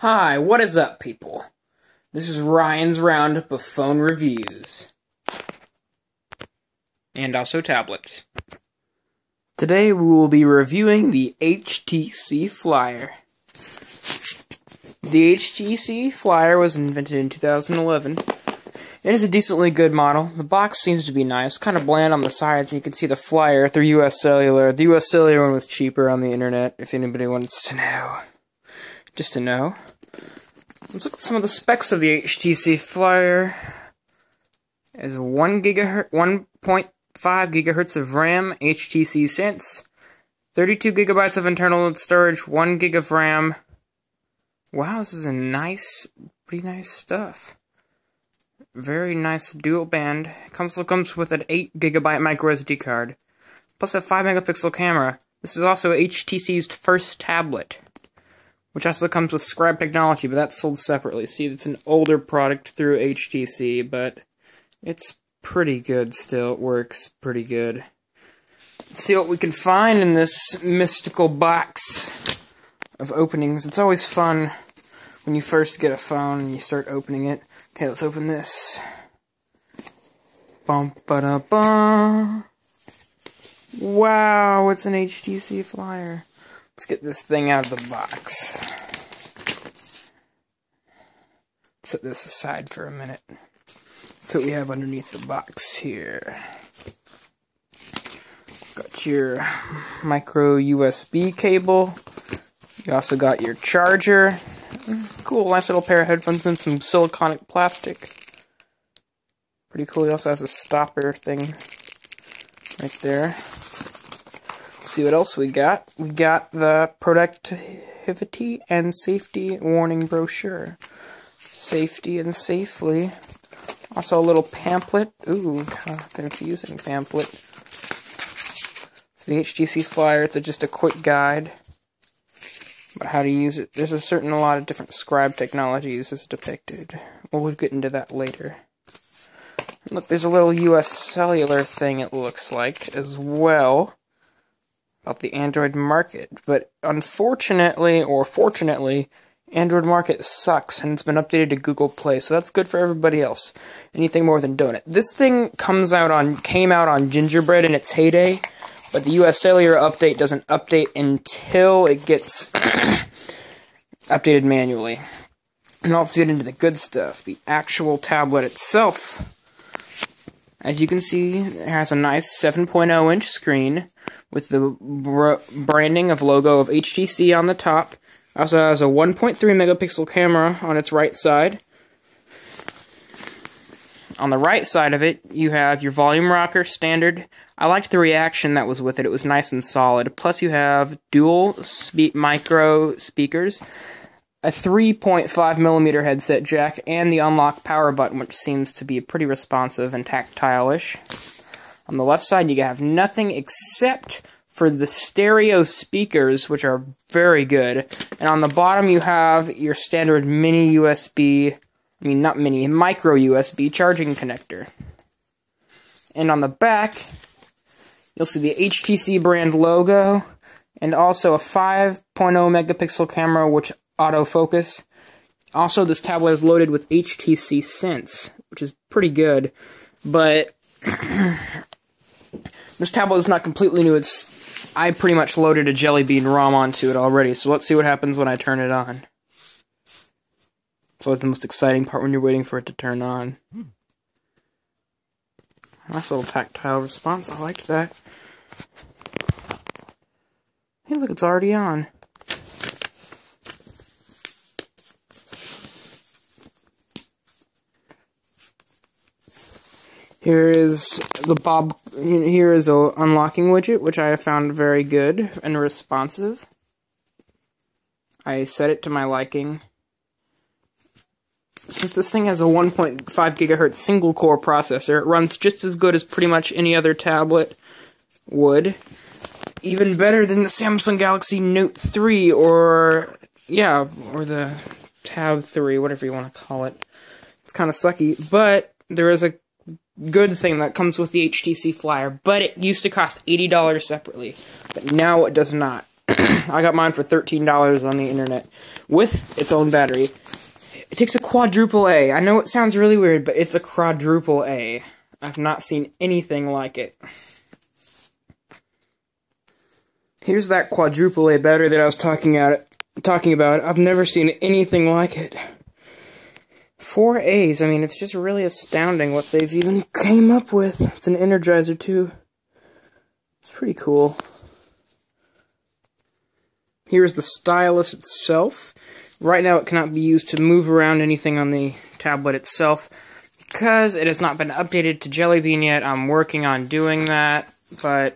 Hi, what is up, people? This is Ryan's Roundup of Phone Reviews. And also tablets. Today we will be reviewing the HTC Flyer. The HTC Flyer was invented in 2011. It is a decently good model. The box seems to be nice, kind of bland on the sides. You can see the Flyer through US Cellular. The US Cellular one was cheaper on the internet, if anybody wants to know. Just to know. Let's look at some of the specs of the HTC Flyer. It has 1.5 gigahertz of RAM, HTC Sense, 32 gigabytes of internal storage, 1 gig of RAM. Wow, this is pretty nice stuff. Very nice dual band. It also comes with an 8 gigabyte micro SD card, plus a 5 megapixel camera. This is also HTC's first tablet, which also comes with Scribe technology, but that's sold separately. See, it's an older product through HTC, but it's pretty good still. It works pretty good. Let's see what we can find in this mystical box of openings. It's always fun when you first get a phone and you start opening it. Okay, let's open this. Bum ba da bum. Wow, it's an HTC Flyer. Let's get this thing out of the box. Set this aside for a minute. That's what we have underneath the box here. Got your micro USB cable. You also got your charger. Cool, nice little pair of headphones and some siliconic plastic. Pretty cool. It also has a stopper thing right there. Let's see what else we got. We got the productivity and safety warning brochure. Safety and safely. Also a little pamphlet. Ooh, kind of confusing pamphlet. It's the HTC Flyer. It's just a quick guide about how to use it. There's a lot of different Scribe technologies as depicted. We'll get into that later. And look, there's a little US Cellular thing, it looks like, as well, about the Android market. But unfortunately, or fortunately, Android market sucks, and it's been updated to Google Play, so that's good for everybody else. Anything more than donut. This thing came out on Gingerbread in its heyday, but the US Cellular update doesn't update until it gets updated manually. And let's get into the good stuff. The actual tablet itself. As you can see, it has a nice 7.0-inch screen with the branding of logo of HTC on the top. Also has a 1.3 megapixel camera on its right side. On the right side of it, you have your volume rocker standard. I liked the reaction that was with it. It was nice and solid. Plus you have dual micro speakers, a 3.5mm headset jack, and the unlock power button, which seems to be pretty responsive and tactile-ish. On the left side, you have nothing except for the stereo speakers, which are very good. And on the bottom, you have your standard micro USB charging connector. And on the back, you'll see the HTC brand logo, and also a 5.0 megapixel camera, which autofocus. Also, this tablet is loaded with HTC Sense, which is pretty good, but this tablet is not completely new. I pretty much loaded a Jelly Bean ROM onto it already, so let's see what happens when I turn it on. It's always the most exciting part when you're waiting for it to turn on. Nice little tactile response, I liked that. Hey look, it's already on. Here is a unlocking widget, which I found very good and responsive. I set it to my liking. Since this thing has a 1.5 gigahertz single-core processor, it runs just as good as pretty much any other tablet would. Even better than the Samsung Galaxy Note 3 or the Tab 3, whatever you want to call it. It's kind of sucky, but there is a good thing that comes with the HTC Flyer, but it used to cost $80 separately, but now it does not. I got mine for $13 on the internet with its own battery. It takes a quadruple A. I know it sounds really weird, but it's a quadruple A. I've not seen anything like it. Here's that quadruple A battery that I was talking about. I've never seen anything like it. 4 A's. I mean, it's just really astounding what they've even came up with. It's an Energizer too. It's pretty cool. Here's the stylus itself. Right now it cannot be used to move around anything on the tablet itself because it has not been updated to Jelly Bean yet. I'm working on doing that, but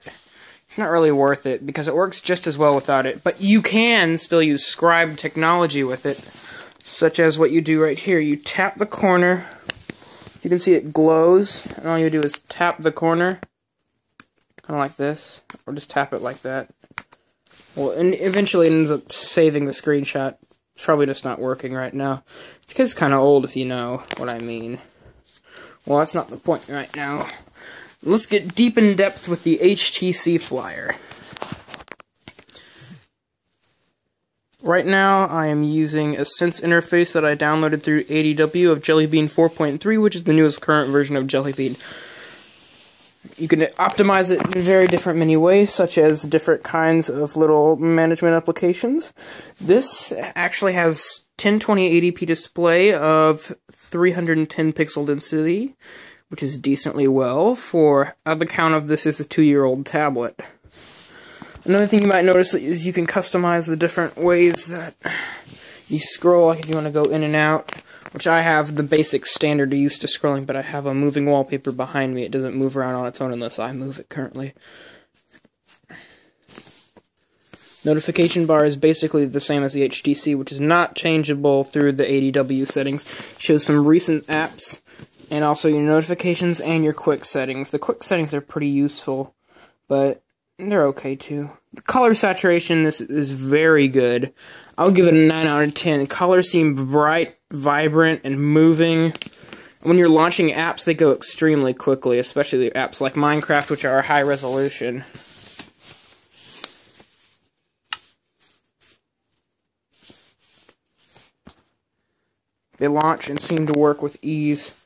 it's not really worth it because it works just as well without it. But you can still use scribe technology with it, such as what you do right here. You tap the corner. You can see it glows, and all you do is tap the corner, kind of like this, or just tap it like that. Well, and eventually it ends up saving the screenshot. It's probably just not working right now, because it's kind of old if you know what I mean. Well, that's not the point right now. Let's get deep in depth with the HTC Flyer. Right now, I am using a Sense interface that I downloaded through ADW of Jelly Bean 4.3, which is the newest current version of Jelly Bean. You can optimize it in very different many ways, such as different kinds of little management applications. This actually has 1020 display of 310 pixel density, which is decently well for the count of this is a 2-year-old tablet. Another thing you might notice is you can customize the different ways that you scroll, like if you want to go in and out, which I have the basic standard used to scrolling, but I have a moving wallpaper behind me. It doesn't move around on its own unless I move it currently. Notification bar is basically the same as the HTC, which is not changeable through the ADW settings. Shows some recent apps, and also your notifications and your quick settings. The quick settings are pretty useful, but they're okay too. The color saturation, this is very good. I'll give it a 9 out of 10. Colors seem bright, vibrant, and moving. When you're launching apps, they go extremely quickly, especially apps like Minecraft, which are high resolution. They launch and seem to work with ease.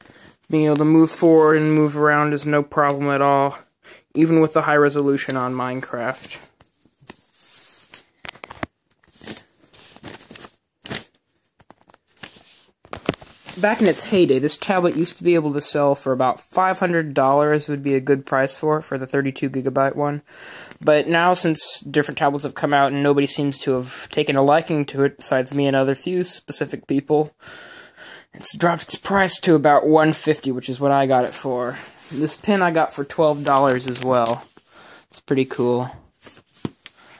Being able to move forward and move around is no problem at all, even with the high resolution on Minecraft. Back in its heyday, this tablet used to be able to sell for about $500 would be a good price for the 32GB one. But now, since different tablets have come out and nobody seems to have taken a liking to it besides me and other few specific people, it's dropped its price to about $150, which is what I got it for. This pen I got for $12 as well. It's pretty cool.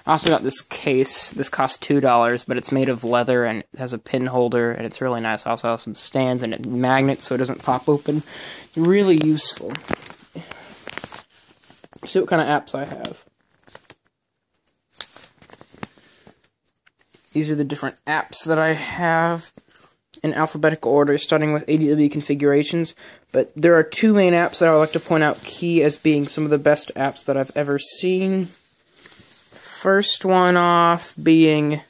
I also got this case. This cost $2, but it's made of leather and it has a pin holder, and it's really nice. I also have some stands and a magnet so it doesn't pop open. It's really useful. See what kind of apps I have. These are the different apps that I have in alphabetical order, starting with ADW configurations, but there are two main apps that I would like to point out key as being some of the best apps that I've ever seen. First one off being,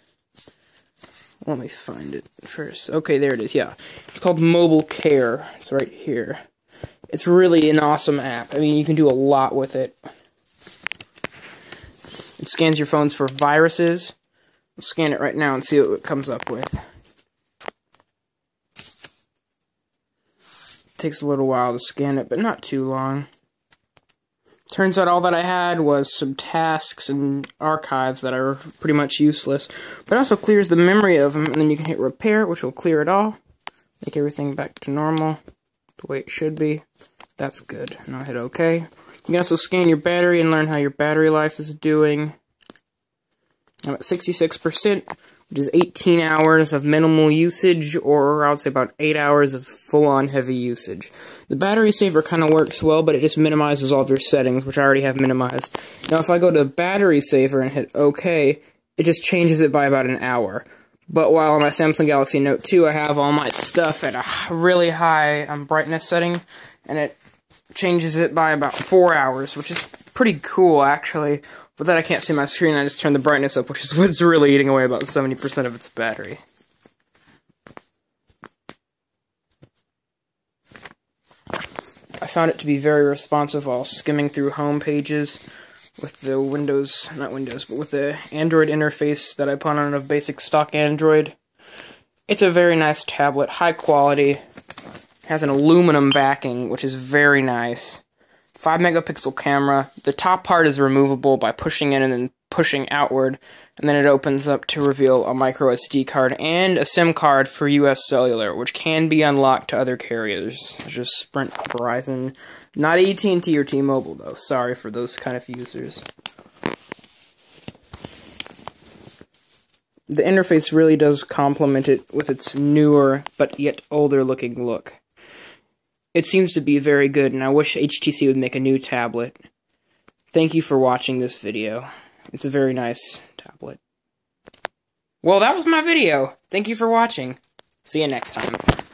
let me find it first. Okay, there it is, yeah. It's called Mobile Care. It's right here. It's really an awesome app. I mean, you can do a lot with it. It scans your phones for viruses. I'll scan it right now and see what it comes up with. It takes a little while to scan it, but not too long. Turns out all that I had was some tasks and archives that are pretty much useless, but it also clears the memory of them, and then you can hit repair, which will clear it all, make everything back to normal, the way it should be. That's good. And I'll hit OK. You can also scan your battery and learn how your battery life is doing. I'm at 66%, which is 18 hours of minimal usage, or I would say about 8 hours of full-on heavy usage. The battery saver kind of works well, but it just minimizes all of your settings, which I already have minimized. Now, if I go to battery saver and hit OK, it just changes it by about an hour. But while on my Samsung Galaxy Note 2, I have all my stuff at a really high brightness setting, and it changes it by about 4 hours, which is pretty cool, actually. But then I can't see my screen, I just turn the brightness up, which is what's really eating away about 70% of its battery. I found it to be very responsive while skimming through home pages with the with the Android interface that I put on a basic stock Android. It's a very nice tablet, high quality, has an aluminum backing, which is very nice. 5 megapixel camera. The top part is removable by pushing in and then pushing outward, and then it opens up to reveal a micro SD card and a SIM card for US Cellular, which can be unlocked to other carriers, such as Sprint, Verizon, not AT&T or T-Mobile though. Sorry for those kind of users. The interface really does complement it with its newer but yet older looking look. It seems to be very good, and I wish HTC would make a new tablet. Thank you for watching this video. It's a very nice tablet. Well, that was my video. Thank you for watching. See you next time.